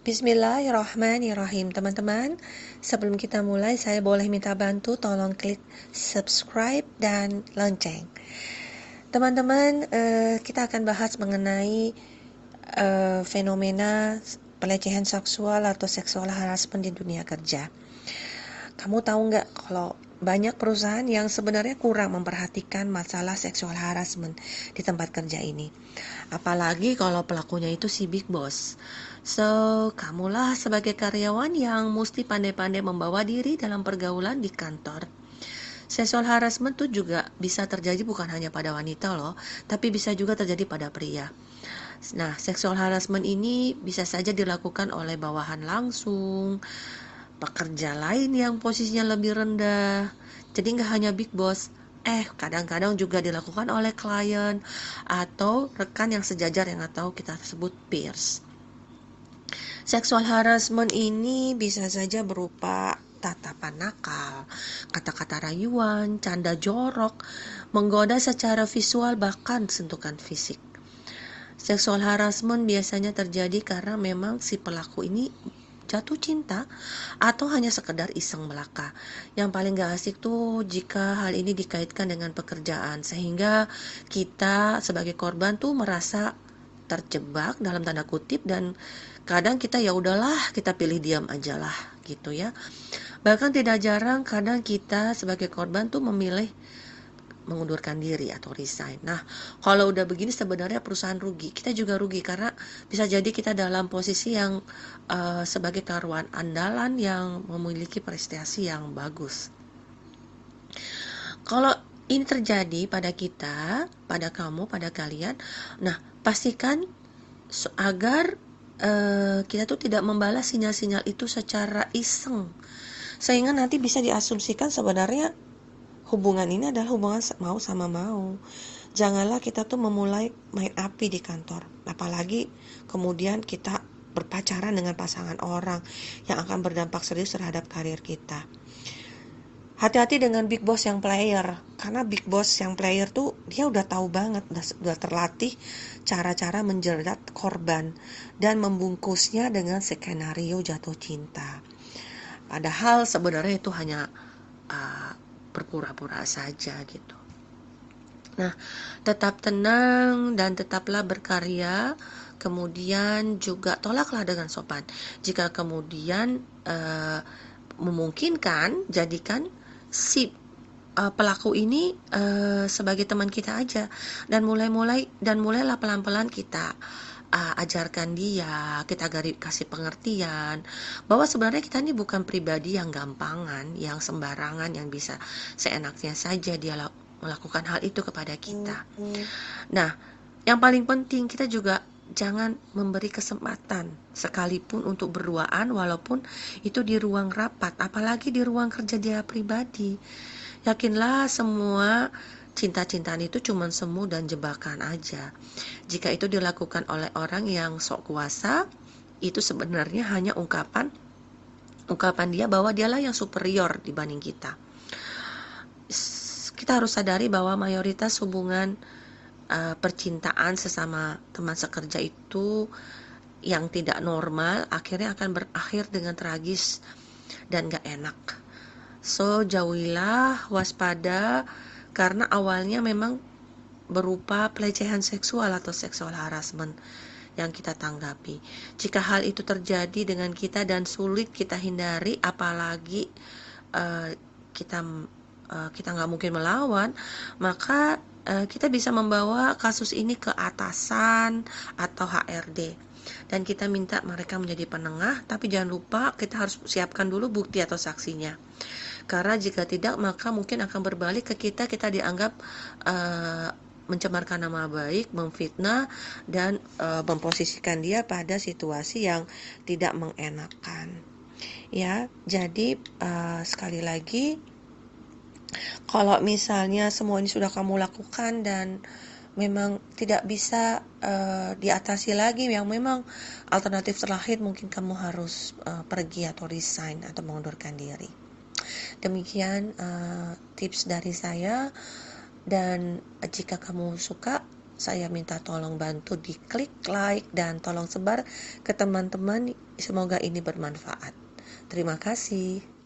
Bismillahirrahmanirrahim. Teman-teman, sebelum kita mulai, saya boleh minta bantu tolong klik subscribe dan lonceng. Teman-teman, kita akan bahas mengenai fenomena pelecehan seksual atau seksual harassment di dunia kerja. Kamu tahu nggak kalau banyak perusahaan yang sebenarnya kurang memperhatikan masalah seksual harassment di tempat kerja ini. Apalagi kalau pelakunya itu si big boss. So, kamulah sebagai karyawan yang mesti pandai-pandai membawa diri dalam pergaulan di kantor. Seksual harassment tuh juga bisa terjadi bukan hanya pada wanita loh, tapi bisa juga terjadi pada pria. Nah, seksual harassment ini bisa saja dilakukan oleh bawahan langsung, pekerja lain yang posisinya lebih rendah. Jadi nggak hanya big boss, kadang-kadang juga dilakukan oleh klien atau rekan yang sejajar yang atau kita sebut peers. Seksual harassment ini bisa saja berupa tatapan nakal, kata-kata rayuan, canda jorok, menggoda secara visual bahkan sentuhan fisik. Seksual harassment biasanya terjadi karena memang si pelaku ini jatuh cinta atau hanya sekedar iseng belaka. Yang paling gak asik tuh jika hal ini dikaitkan dengan pekerjaan, sehingga kita sebagai korban tuh merasa terjebak dalam tanda kutip, dan kadang kita ya udahlah, kita pilih diam aja lah gitu ya. Bahkan tidak jarang kadang kita sebagai korban tuh memilih mengundurkan diri atau resign. Nah, kalau udah begini sebenarnya perusahaan rugi, kita juga rugi karena bisa jadi kita dalam posisi yang sebagai karyawan andalan yang memiliki prestasi yang bagus. Kalau ini terjadi pada kita, pada kamu, pada kalian, nah pastikan agar kita tuh tidak membalas sinyal-sinyal itu secara iseng, sehingga nanti bisa diasumsikan sebenarnya hubungan ini adalah hubungan mau sama mau. Janganlah kita tuh memulai main api di kantor, apalagi kemudian kita berpacaran dengan pasangan orang yang akan berdampak serius terhadap karir kita. Hati-hati dengan big boss yang player, karena big boss yang player tuh dia udah tahu banget, udah terlatih cara-cara menjerat korban dan membungkusnya dengan skenario jatuh cinta. Padahal sebenarnya itu hanya berpura-pura saja gitu. Nah, tetap tenang dan tetaplah berkarya. Kemudian juga tolaklah dengan sopan. Jika kemudian memungkinkan, jadikan si pelaku ini sebagai teman kita aja, dan mulailah pelan-pelan kita ajarkan dia, kita kasih pengertian bahwa sebenarnya kita ini bukan pribadi yang gampangan, yang sembarangan, yang bisa seenaknya saja dia melakukan hal itu kepada kita. Nah, yang paling penting kita juga jangan memberi kesempatan sekalipun untuk berduaan, walaupun itu di ruang rapat, apalagi di ruang kerja dia pribadi. Yakinlah semua cinta-cintaan itu cuma semu dan jebakan aja. Jika itu dilakukan oleh orang yang sok kuasa, itu sebenarnya hanya ungkapan dia bahwa dialah yang superior dibanding kita. Kita harus sadari bahwa mayoritas hubungan percintaan sesama teman sekerja itu yang tidak normal akhirnya akan berakhir dengan tragis dan gak enak. So, jauhilah, waspada, karena awalnya memang berupa pelecehan seksual atau seksual harassment yang kita tanggapi. Jika hal itu terjadi dengan kita dan sulit kita hindari, apalagi kita nggak mungkin melawan, maka kita bisa membawa kasus ini ke atasan atau HRD, dan kita minta mereka menjadi penengah. Tapi jangan lupa kita harus siapkan dulu bukti atau saksinya, karena jika tidak maka mungkin akan berbalik ke kita dianggap mencemarkan nama baik, memfitnah, dan memposisikan dia pada situasi yang tidak mengenakan. Ya, jadi sekali lagi, kalau misalnya semua ini sudah kamu lakukan dan memang tidak bisa diatasi lagi, yang memang alternatif terakhir mungkin kamu harus pergi atau resign atau mengundurkan diri. Demikian tips dari saya, dan jika kamu suka saya minta tolong bantu diklik like dan tolong sebar ke teman-teman. Semoga ini bermanfaat. Terima kasih.